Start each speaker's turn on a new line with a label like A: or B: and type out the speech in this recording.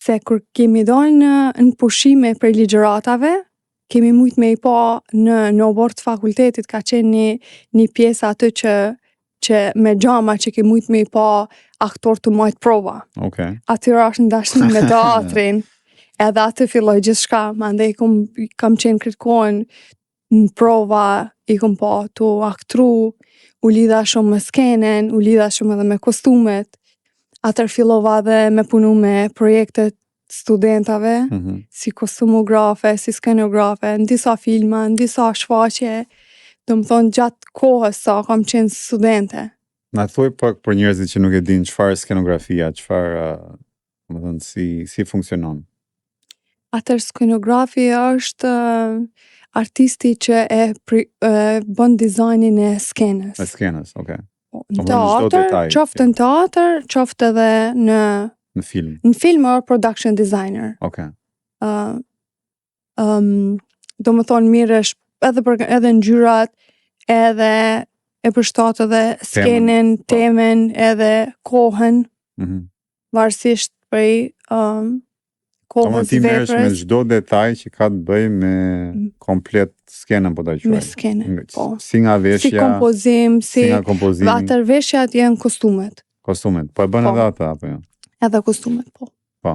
A: Se kur kemi dalë në pushime prej ligjëratave, kemi mujt me I pa në obor të fakultetit ka qenë një pjesë aty që me gjama që ke mujt me I pa aktor të majt prova.
B: Okay.
A: Atyra është në dashni me teatrin, edhe aty filloj gjithçka, mandej kam qenë këtë kohën në prova, I kom pa tu aktru, u lidha shumë me skenen, u lidha shumë edhe me kostumet. Atër fillova dhe me punu me projektet studentave, si kostumografe, si skenografe, në disa filma, në disa shfaqje, do më thonë gjatë kohës sa kam qenë studente.
B: Na thuaj pak për njerëzit që nuk e din çfarë skenografia, çfarë, do të thonë si funksionon.
A: Atër skenografi është artisti që bën dizajnin e skenës.
B: E skenës, okay.
A: Në teatr, qoftë në teatr, qoftë edhe
B: në film.
A: Në film or production designer.
B: Okay.
A: Do më thonë mirësh edhe ngjyrat, edhe e përshtat edhe skenën, temën, edhe kohën, varësisht prej kohës
B: veprës. Ti merresh me çdo detaj që ka të bëjë me komplet skenën, po ta quaj.
A: Me skenën, po.
B: Si nga veshja,
A: si kompozim, si nga kompozimi. Atër veshjat janë kostumet.
B: Kostumet, po e bën edhe ata apo jo?
A: Edhe kostumet, po.
B: Po.